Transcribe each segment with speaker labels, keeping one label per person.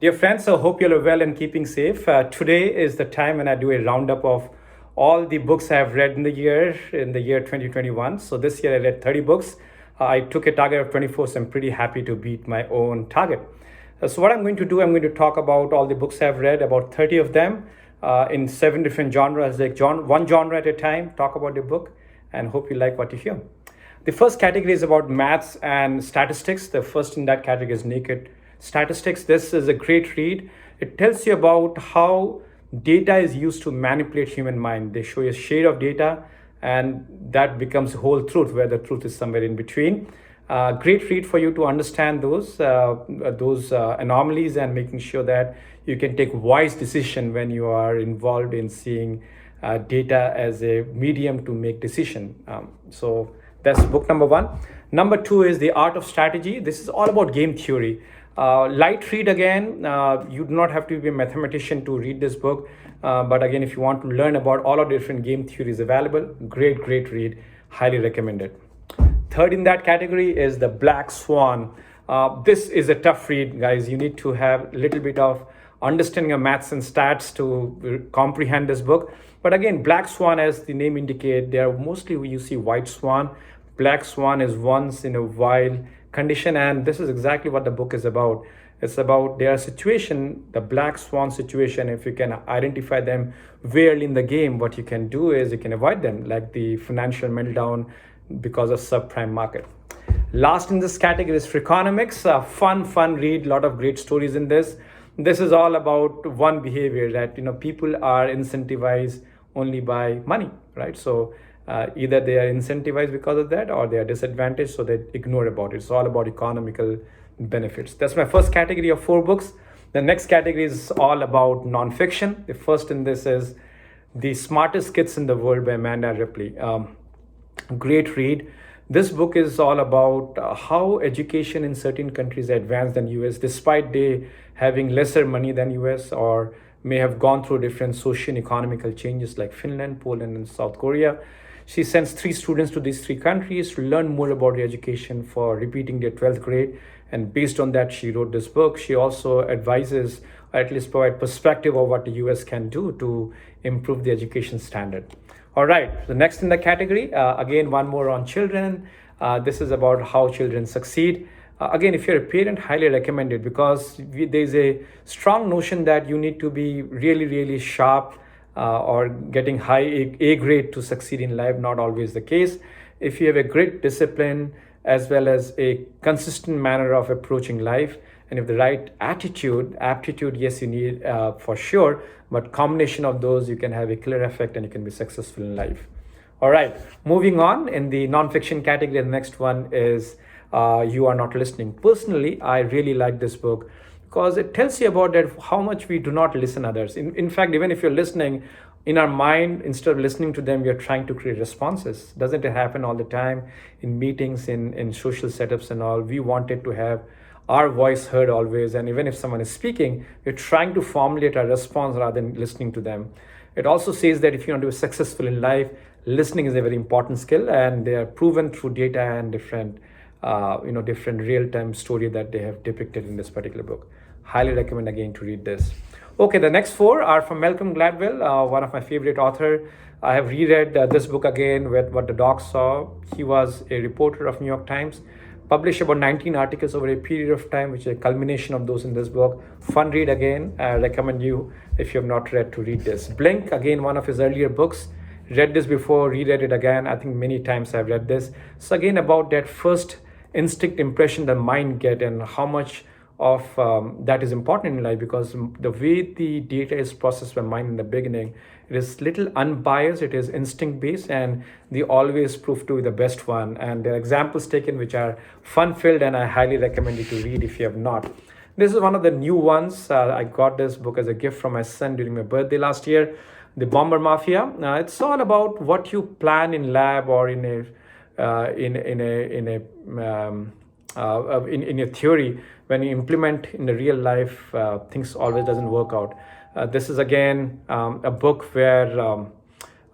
Speaker 1: Dear friends, I hope you're well and keeping safe. Today is the time when I do a roundup of all the books I've read in the year 2021. So this year I read 30 books. I took a target of 24, so I'm pretty happy to beat my own target. So what I'm going to do, I'm going to talk about all the books I've read, about 30 of them in 7 different genres, like one genre at a time, talk about the book, and hope you like what you hear. The first category is about maths and statistics. The first in that category is Naked Statistics. This is a great read. It tells you about how data is used to manipulate human mind. They show you a shade of data, and that becomes whole truth, where the truth is somewhere in between. Great read for you to understand those anomalies and making sure that you can take wise decision when you are involved in seeing data as a medium to make decision. So that's book number one. Number two is The Art of Strategy. This is all about game theory. Light read again. You do not have to be a mathematician to read this book. But again, if you want to learn about all of the different game theories available, great read. Highly recommended. Third in that category is The Black Swan. This is a tough read, guys. You need to have a little bit of understanding of maths and stats to comprehend this book. But again, Black Swan, as the name indicates, they are mostly you see white swan. Black Swan is once in a while condition, and this is exactly what the book is about. It's about their situation, the black swan situation. If you can identify them very early in the game, what you can do is you can avoid them, like the financial meltdown because of subprime market. Last in this category is Freakonomics. Fun read, lot of great stories in this. This is all about one behavior that people are incentivized only by money, right? So either they are incentivized because of that, or they are disadvantaged, so they ignore about it. It's all about economical benefits. That's my first category of 4 books. The next category is all about nonfiction. The first in this is The Smartest Kids in the World by Amanda Ripley. Great read. This book is all about how education in certain countries advanced than US, despite they having lesser money than US, or may have gone through different social and economical changes like Finland, Poland, and South Korea. She sends 3 students to these 3 countries to learn more about their education for repeating their 12th grade. And based on that, she wrote this book. She also advises, or at least provide perspective of what the US can do to improve the education standard. All right, the next in the category, again, one more on children. This is about how children succeed. Again, if you're a parent, highly recommend it, because there's a strong notion that you need to be really sharp or getting high A grade to succeed in life. Not always the case. If you have a great discipline as well as a consistent manner of approaching life, and if the right aptitude, yes, you need for sure, but combination of those, you can have a clear effect and you can be successful in life. All right, moving on in the nonfiction category, the next one is You Are Not Listening. Personally, I really like this book because it tells you about that how much we do not listen others. In fact, even if you're listening, in our mind, instead of listening to them, we are trying to create responses. Doesn't it happen all the time in meetings, in social setups and all? We wanted to have our voice heard always, and even if someone is speaking, we're trying to formulate a response rather than listening to them. It also says that if you want to be successful in life, listening is a very important skill, and they are proven through data and different real-time story that they have depicted in this particular book. Highly recommend again to read this. Okay, the next 4 are from Malcolm Gladwell, one of my favorite author. I have reread this book again with What the Dog Saw. He was a reporter of New York Times, published about 19 articles over a period of time, which is a culmination of those in this book. Fun read again. I recommend you, if you have not read, to read this. Blink, again, one of his earlier books. Read this before, reread it again. I think many times I've read this. So again, about that first instinct impression the mind get, and how much of that is important in life, because the way the data is processed by mind in the beginning, it is little unbiased, it is instinct based, and they always prove to be the best one. And there are examples taken which are fun filled, and I highly recommend you to read if you have not. This is one of the new ones. I got this book as a gift from my son during my birthday last year. The Bomber Mafia. It's all about what you plan in lab or in a theory. When you implement in the real life, things always doesn't work out. This is again a book where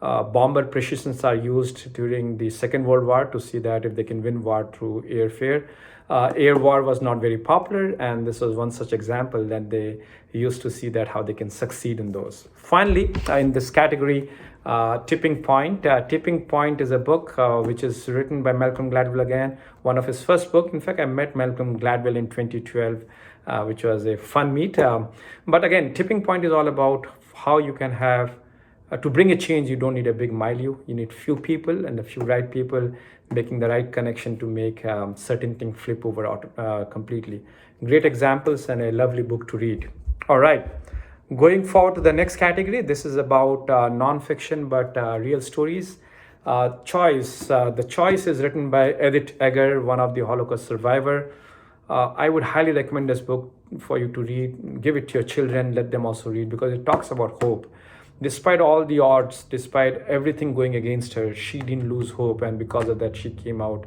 Speaker 1: bomber precisions are used during the Second World War to see that if they can win war through airfare. Air war was not very popular, and this was one such example that they used to see that how they can succeed in those. Finally, in this category, Tipping Point. Tipping Point is a book which is written by Malcolm Gladwell again, one of his first book. In fact, I met Malcolm Gladwell in 2012, which was a fun meet. But again, Tipping Point is all about how you can have to bring a change. You don't need a big milieu. You need few people and a few right people making the right connection to make certain thing flip over completely. Great examples and a lovely book to read. All right. Going forward to the next category, this is about non-fiction but real stories. Choice. The Choice is written by Edith Eger, one of the Holocaust survivor. I would highly recommend this book for you to read. Give it to your children, let them also read, because it talks about hope. Despite all the odds, despite everything going against her, she didn't lose hope, and because of that, she came out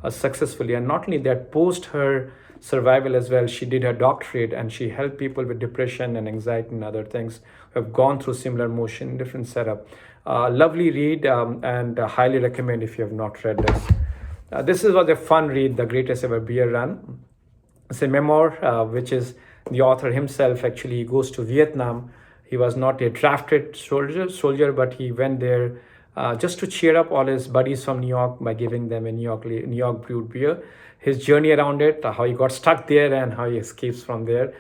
Speaker 1: successfully. And not only that, post her survival as well, she did her doctorate and she helped people with depression and anxiety and other things who have gone through similar motion, different setup. Lovely read, and highly recommend if you have not read this. This was a fun read, The Greatest Ever Beer Run. It's a memoir, which is the author himself actually goes to Vietnam. He was not a drafted soldier, but he went there just to cheer up all his buddies from New York by giving them a New York brewed beer. His journey around it, how he got stuck there and how he escapes from there.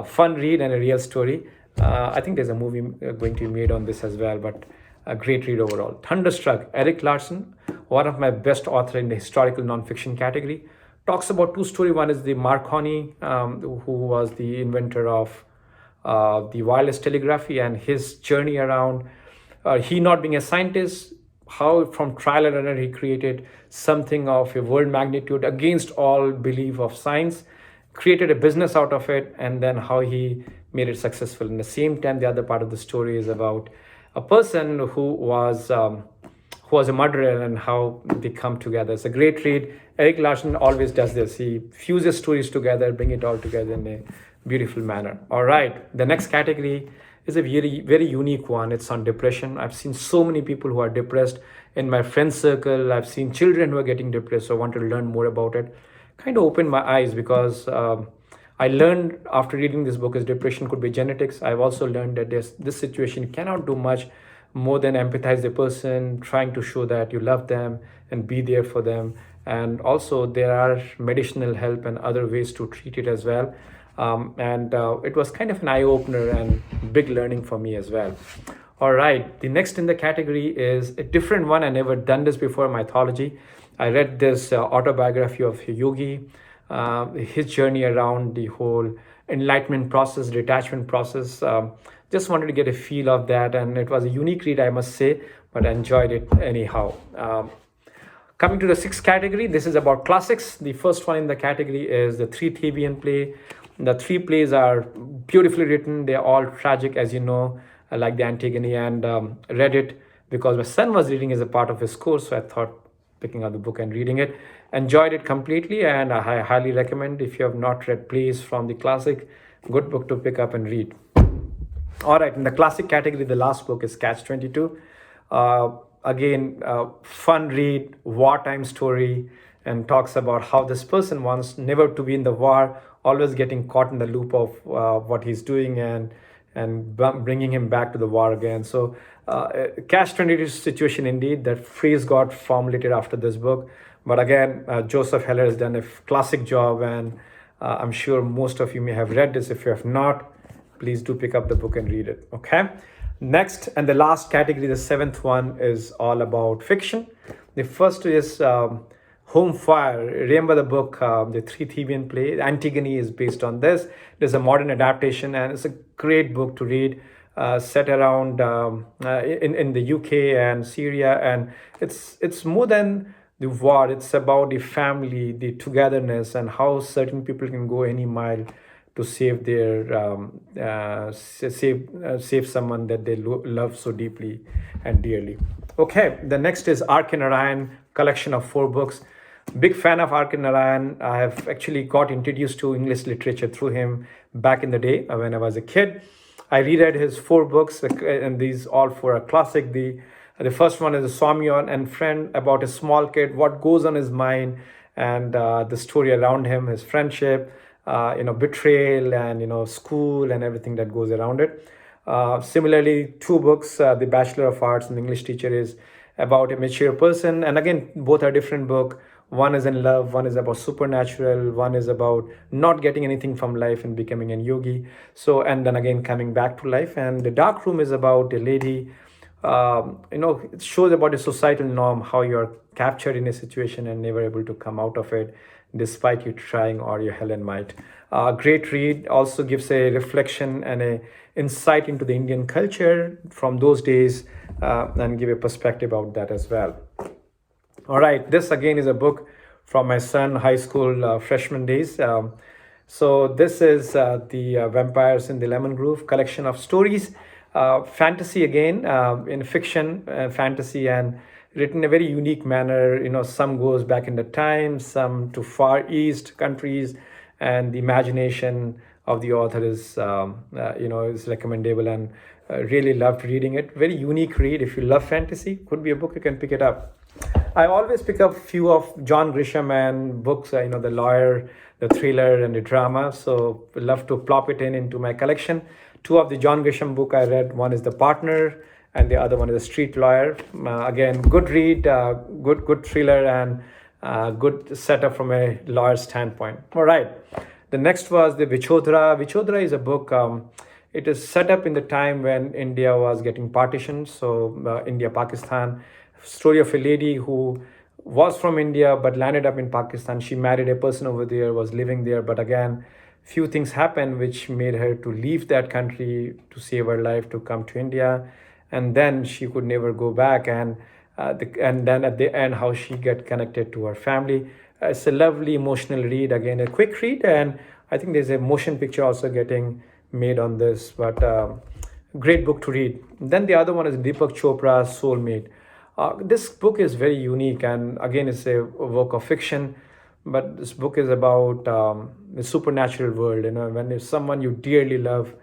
Speaker 1: Fun read and a real story. I think there's a movie going to be made on this as well, but a great read overall. Thunderstruck, Eric Larson, one of my best author in the historical nonfiction category. Talks about two stories. One is the Marconi, who was the inventor of the wireless telegraphy, and his journey around he not being a scientist, how from trial and error he created something of a world magnitude against all belief of science, created a business out of it, and then how he made it successful. In the same time, the other part of the story is about a person who was a murderer and how they come together. It's a great read. Eric Larson always does this. He fuses stories together, bring it all together in a beautiful manner. All right, the next category is a very, very unique one. It's on depression. I've seen so many people who are depressed in my friend circle. I've seen children who are getting depressed, so I want to learn more about it. Kind of opened my eyes, because I learned after reading this book is depression could be genetics. I've also learned that this situation cannot do much more than empathize the person, trying to show that you love them and be there for them. And also there are medicinal help and other ways to treat it as well. It was kind of an eye-opener and big learning for me as well. All right, the next in the category is a different one. I never done this before, mythology. I read this autobiography of Yogi, his journey around the whole enlightenment process, detachment process. Just wanted to get a feel of that, and it was a unique read, I must say, but I enjoyed it anyhow. Coming to the sixth category, this is about classics. The first one in the category is the three Theban play. The three plays are beautifully written. They're all tragic, as you know, like the Antigone, and read it because my son was reading as a part of his course. So I thought picking up the book and reading it. Enjoyed it completely, and I highly recommend if you have not read plays from the classic, good book to pick up and read. All right, in the classic category, the last book is Catch-22. Again, fun read, wartime story, and talks about how this person wants never to be in the war, always getting caught in the loop of what he's doing and bringing him back to the war again. So Catch-22 situation indeed. That phrase got formulated after this book. But again, Joseph Heller has done a classic job, and I'm sure most of you may have read this. If you have not, please do pick up the book and read it. Okay. Next and the last category, the seventh one, is all about fiction. The first is Home Fire. Remember the book, the three Theban play. Antigone is based on this. There's a modern adaptation, and it's a great book to read. Set around in the UK and Syria, and it's more than the war. It's about the family, the togetherness, and how certain people can go any mile to save their save someone that they love so deeply and dearly. Okay, the next is Ark and Orion collection of 4 books. Big fan of Ark and Orion. I have actually got introduced to English literature through him back in the day when I was a kid. I reread his 4 books, and these all 4 are classic. The The first one is a Swamyon and Friend, about a small kid, what goes on his mind, and the story around him, his friendship, betrayal, and school and everything that goes around it. Similarly, two books, The Bachelor of Arts and the English Teacher, is about a mature person, and again, both are different book. One is in love, one is about supernatural, one is about not getting anything from life and becoming a yogi. So, and then again coming back to life. And The Dark Room is about a lady. It shows about a societal norm, how you're captured in a situation and never able to come out of it despite you trying all your hell and might. Great read, also gives a reflection and a insight into the Indian culture from those days, and give a perspective about that as well. All right, this again is a book from my son high school freshman days. So this is the Vampires in the Lemon Grove collection of stories, fantasy again, in fiction, fantasy, and written in a very unique manner. Some goes back in the time, some to Far East countries, and the imagination of the author is recommendable, and really loved reading it. Very unique read. If you love fantasy, could be a book you can pick it up. I always pick up few of John Grisham and books, the lawyer, the thriller, and the drama. So I love to plop it into my collection. Two of the John Grisham book I read. One is The Partner, and the other one is The Street Lawyer. Again, good read, good thriller, and good setup from a lawyer standpoint. All right. The next was the Vichotra. Vichotra is a book. It is set up in the time when India was getting partitioned. So India, Pakistan. Story of a lady who was from India but landed up in Pakistan. She married a person over there, was living there, but again, few things happened which made her to leave that country to save her life, to come to India, and then she could never go back. And then at the end, how she get connected to her family. It's a lovely emotional read. Again, a quick read, and I think there's a motion picture also getting made on this. But great book to read. Then the other one is Deepak Chopra's Soulmate. This book is very unique, and again, it's a work of fiction, but this book is about the supernatural world. When if someone you dearly love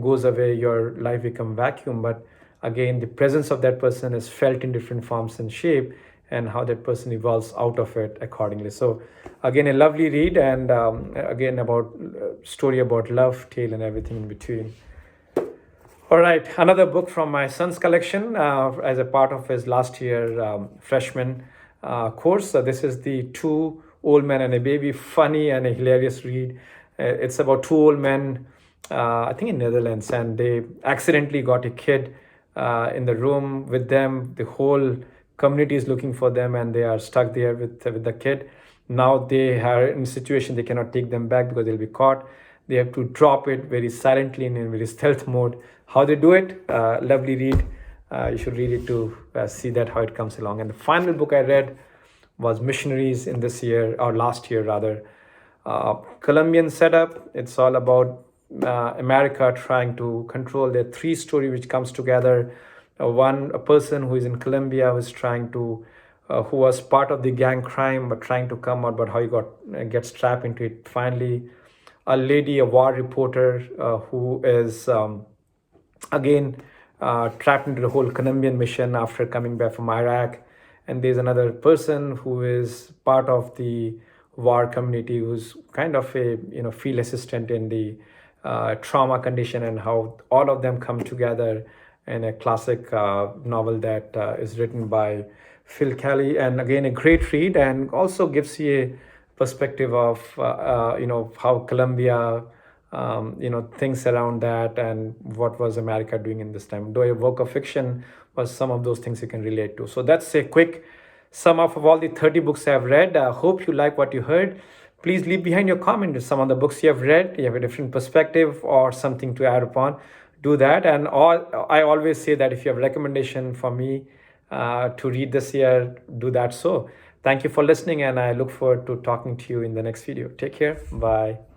Speaker 1: goes away, your life becomes vacuum. But again, the presence of that person is felt in different forms and shape, and how that person evolves out of it accordingly. So again, a lovely read, and again, about story about love, tale, and everything in between. All right, another book from my son's collection as a part of his last year freshman course. This is The Two Old Men and a Baby, funny and a hilarious read. It's about two old men, I think in Netherlands, and they accidentally got a kid in the room with them. The whole community is looking for them, and they are stuck there with the kid. Now they are in a situation they cannot take them back because they'll be caught. They have to drop it very silently and in very stealth mode. How they do it, lovely read. You should read it to see that how it comes along. And the final book I read was Missionaries in this year, or last year rather. Colombian setup. It's all about America trying to control their three story which comes together. A person who is in Colombia who is trying to, who was part of the gang crime but trying to come out, but how he gets trapped into it finally. A lady, a war reporter who is again trapped into the whole Colombian mission after coming back from Iraq. And there's another person who is part of the war community who's kind of a field assistant in the trauma condition, and how all of them come together in a classic novel that is written by Phil Kelly. And again, a great read, and also gives you a perspective of how Colombia things around that, and what was America doing in this time. Though a work of fiction, was some of those things you can relate to. So that's a quick sum up of all the 30 books I've read. I hope you like what you heard. Please leave behind your comment if some of the books you have read, you have a different perspective or something to add upon. Do that. And I always say that if you have recommendation for me to read this year, do that. So thank you for listening, and I look forward to talking to you in the next video. Take care. Bye.